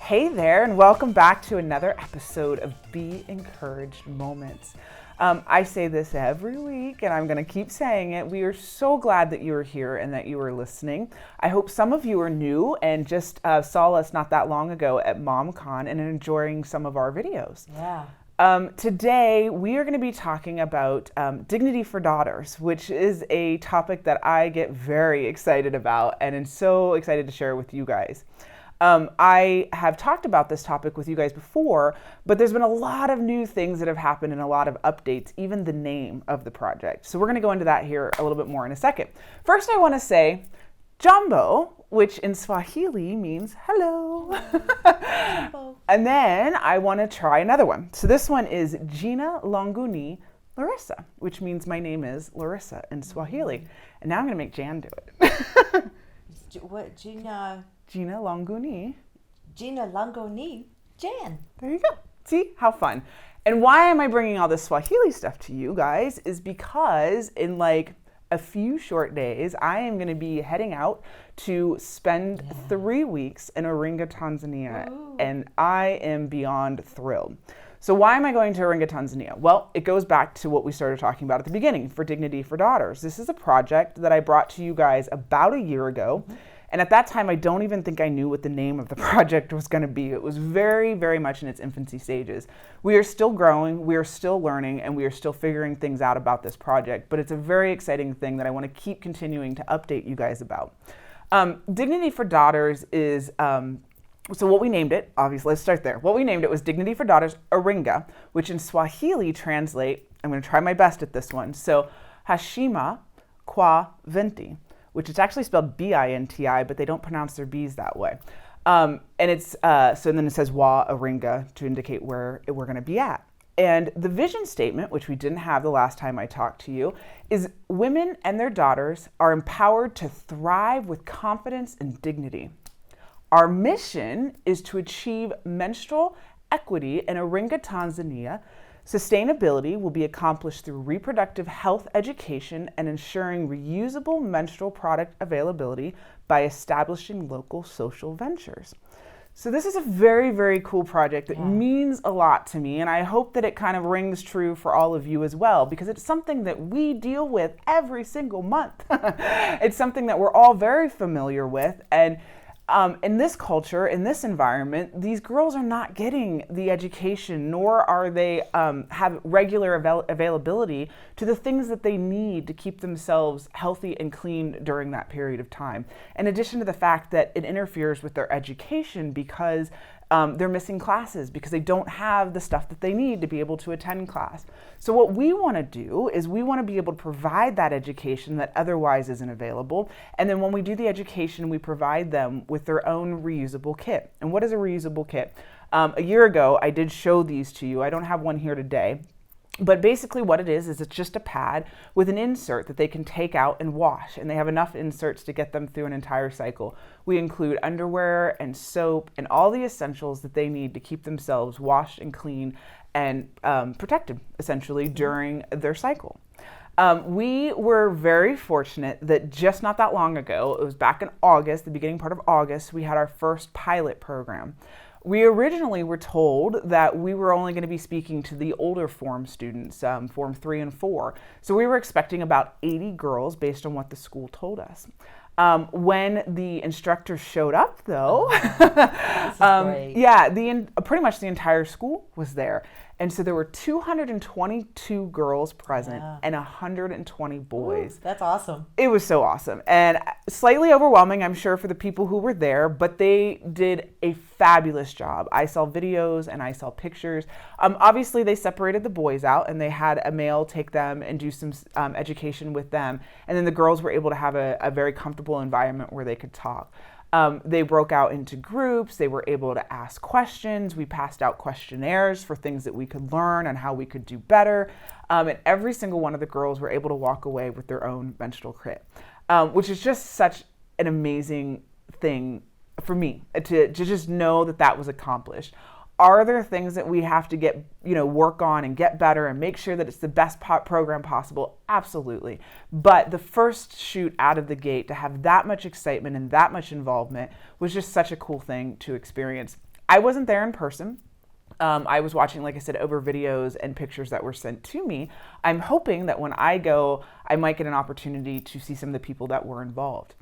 Hey there, and welcome back to another episode of Be Encouraged Moments. I say this every week, and I'm going to keep saying it. We are so glad that you are here and that you are listening. I hope some of you are new and just saw us not that long ago at MomCon and enjoying some of our videos. Yeah. Today, we are going to be talking about dignity for daughters, which is a topic that I get very excited about and am so excited to share with you guys. I have talked about this topic with you guys before, but there's been a lot of new things that have happened and a lot of updates, even the name of the project. So we're going to go into that here a little bit more in a second. First, I want to say Jambo, which in Swahili means hello. And then I want to try another one. So this one is Jina Longuni Larissa, which means my name is Larissa in Swahili. And now I'm going to make Jan do it. What, Gina Longuni. Jan. There you go. See, how fun. And why am I bringing all this Swahili stuff to you guys is because in like a few short days, I am going to be heading out to spend 3 weeks in Iringa, Tanzania. Ooh. And I am beyond thrilled. So why am I going to Iringa, Tanzania? Well, it goes back to what we started talking about at the beginning for Dignity for Daughters. This is a project that I brought to you guys about a year ago. Mm-hmm. And at that time, I don't even think I knew what the name of the project was going to be. It was very, very much in its infancy stages. We are still growing, we are still learning, and we are still figuring things out about this project. But it's a very exciting thing that I want to keep continuing to update you guys about. Dignity for Daughters is, so what we named it, obviously, let's start there. What we named it was Dignity for Daughters Iringa, which in Swahili translate, I'm going to try my best at this one, so HESHIMA KWA BINTI, which is actually spelled B-I-N-T-I, but they don't pronounce their B's that way. And it's, so then it says Wa Iringa to indicate where we're going to be at. And the vision statement, which we didn't have the last time I talked to you, is women and their daughters are empowered to thrive with confidence and dignity. Our mission is to achieve menstrual equity in Iringa, Tanzania. Sustainability will be accomplished through reproductive health education and ensuring reusable menstrual product availability by establishing local social ventures. So this is a very, very cool project that means a lot to me, and I hope that it kind of rings true for all of you as well, because it's something that we deal with every single month. It's something that we're all very familiar with, and in this culture, in this environment, these girls are not getting the education, nor are they have regular availability to the things that they need to keep themselves healthy and clean during that period of time. In addition to the fact that it interferes with their education because they're missing classes because they don't have the stuff that they need to be able to attend class. So what we want to do is we want to be able to provide that education that otherwise isn't available. And then when we do the education, we provide them with their own reusable kit. And what is a reusable kit? A year ago, I did show these to you. I don't have one here today. But basically what it is it's just a pad with an insert that they can take out and wash, and they have enough inserts to get them through an entire cycle. We include underwear and soap and all the essentials that they need to keep themselves washed and clean and protected, essentially, during their cycle. We were very fortunate that just not that long ago, it was back in August, the beginning part of August, we had our first pilot program. We originally were told that we were only going to be speaking to the older form students, form 3 and 4. So we were expecting about 80 girls based on what the school told us. When the instructors showed up, though, pretty much the entire school was there. And so there were 222 girls present and 120 boys. Ooh, that's awesome. It was so awesome and slightly overwhelming, I'm sure, for the people who were there, but they did a fabulous job. I saw videos and I saw pictures. Obviously, they separated the boys out and they had a male take them and do some education with them. And then the girls were able to have a very comfortable environment where they could talk. They broke out into groups. They were able to ask questions. We passed out questionnaires for things that we could learn and how we could do better. And every single one of the girls were able to walk away with their own menstrual kit, which is just such an amazing thing for me to just know that that was accomplished. Are there things that we have to get, work on and get better and make sure that it's the best program possible? Absolutely. But the first shoot out of the gate to have that much excitement and that much involvement was just such a cool thing to experience. I wasn't there in person. I was watching, like I said, over videos and pictures that were sent to me. I'm hoping that when I go, I might get an opportunity to see some of the people that were involved.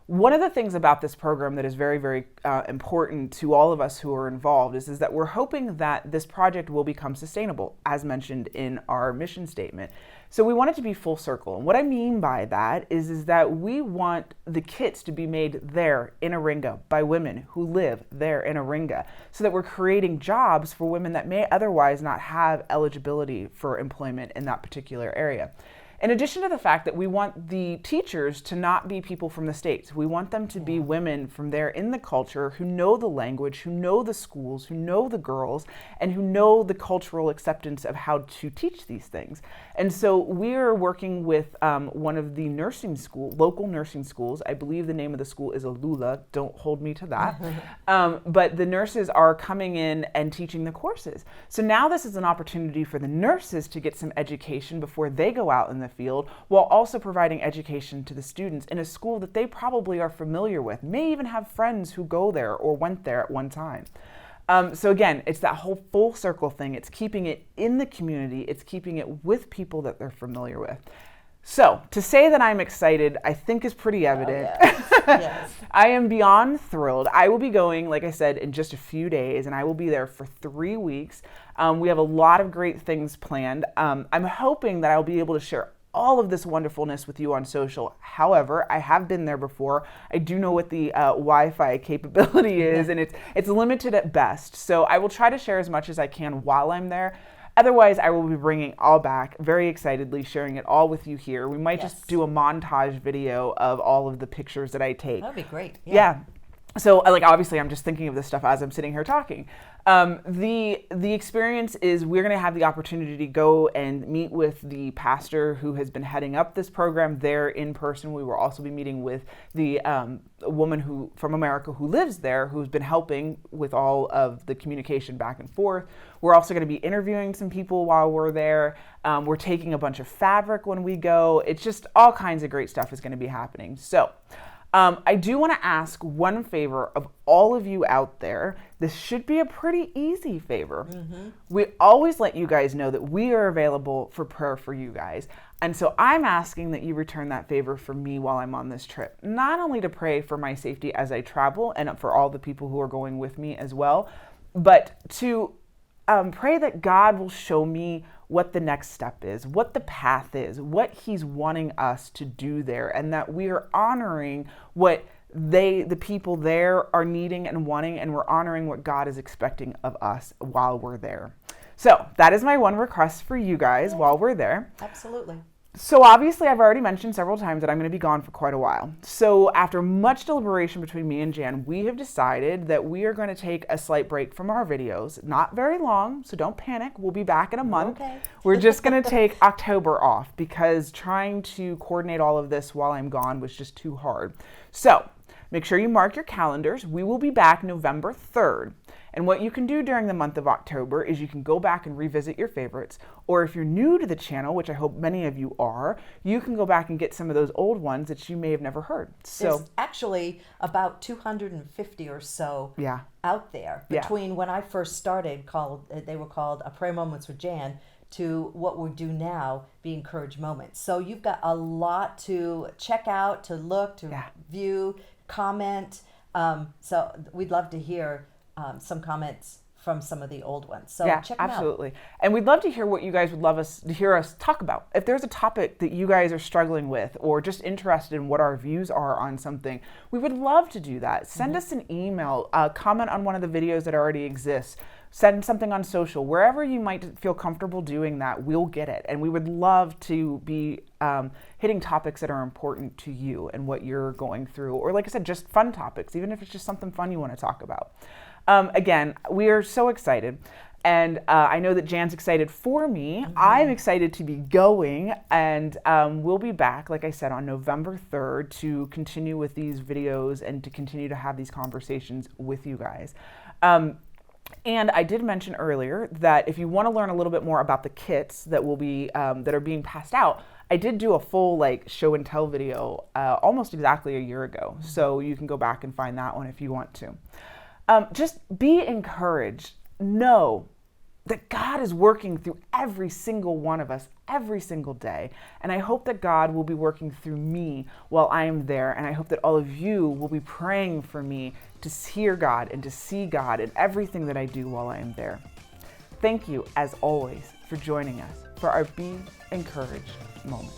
One of the things about this program that is very, very important to all of us who are involved is that we're hoping that this project will become sustainable, as mentioned in our mission statement. So we want it to be full circle. And what I mean by that is that we want the kits to be made there in Iringa by women who live there in Iringa, so that we're creating jobs for women that may otherwise not have eligibility for employment in that particular area. In addition to the fact that we want the teachers to not be people from the States, we want them to be women from there in the culture who know the language, who know the schools, who know the girls, and who know the cultural acceptance of how to teach these things. And so we're working with one of the local nursing schools. I believe the name of the school is Alula. Don't hold me to that. But the nurses are coming in and teaching the courses. So now this is an opportunity for the nurses to get some education before they go out in the field, while also providing education to the students in a school that they probably are familiar with, may even have friends who go there or went there at one time. So again, it's that whole full circle thing. It's keeping it in the community. It's keeping it with people that they're familiar with. So to say that I'm excited, I think is pretty evident. Oh, yes. Yes. I am beyond thrilled. I will be going, like I said, in just a few days, and I will be there for 3 weeks. We have a lot of great things planned. I'm hoping that I'll be able to share all of this wonderfulness with you on social. However, I have been there before. I do know what the Wi-Fi capability is, and it's limited at best. So I will try to share as much as I can while I'm there. Otherwise, I will be bringing it all back, very excitedly sharing it all with you here. We might just do a montage video of all of the pictures that I take. That'd be great. Yeah. So, like, obviously, I'm just thinking of this stuff as I'm sitting here talking. The experience is we're going to have the opportunity to go and meet with the pastor who has been heading up this program there in person. We will also be meeting with the woman from America who lives there, who's been helping with all of the communication back and forth. We're also going to be interviewing some people while we're there. We're taking a bunch of fabric when we go. It's just all kinds of great stuff is going to be happening. So I do want to ask one favor of all of you out there. This should be a pretty easy favor. We always let you guys know that we are available for prayer for you guys. And so I'm asking that you return that favor for me while I'm on this trip. Not only to pray for my safety as I travel and for all the people who are going with me as well, but to pray that God will show me what the next step is, what the path is, what he's wanting us to do there, and that we are honoring what the people there are needing and wanting, and we're honoring what God is expecting of us while we're there. So that is my one request for you guys while we're there. Absolutely. So obviously I've already mentioned several times that I'm going to be gone for quite a while. So after much deliberation between me and Jan, we have decided that we are going to take a slight break from our videos. Not very long, so don't panic. We'll be back in a month. Okay. We're just going to take October off because trying to coordinate all of this while I'm gone was just too hard. So make sure you mark your calendars. We will be back November 3rd. And what you can do during the month of October is you can go back and revisit your favorites, or if you're new to the channel, which I hope many of you are, you can go back and get some of those old ones that you may have never heard. So there's actually about 250 or so out there between when I first started, they were called Prayer Moments with Jan, to what we do now, be Encouraged Moments. So you've got a lot to check out, to look, to view, comment. So we'd love to hear some comments from some of the old ones. So check them absolutely. And we'd love to hear what you guys would love us to hear us talk about. If there's a topic that you guys are struggling with or just interested in what our views are on something, we would love to do that. Send us an email, comment on one of the videos that already exists, send something on social. Wherever you might feel comfortable doing that, we'll get it. And we would love to be hitting topics that are important to you and what you're going through. Or like I said, just fun topics, even if it's just something fun you want to talk about. Again, we are so excited, and I know that Jan's excited for me. I'm excited to be going, and we'll be back, like I said, on November 3rd to continue with these videos and to continue to have these conversations with you guys. And I did mention earlier that if you want to learn a little bit more about the kits that will be that are being passed out, I did do a full show and tell video almost exactly a year ago, so you can go back and find that one if you want to. Just be encouraged. Know that God is working through every single one of us every single day. And I hope that God will be working through me while I am there. And I hope that all of you will be praying for me to hear God and to see God in everything that I do while I am there. Thank you, as always, for joining us for our Be Encouraged moment.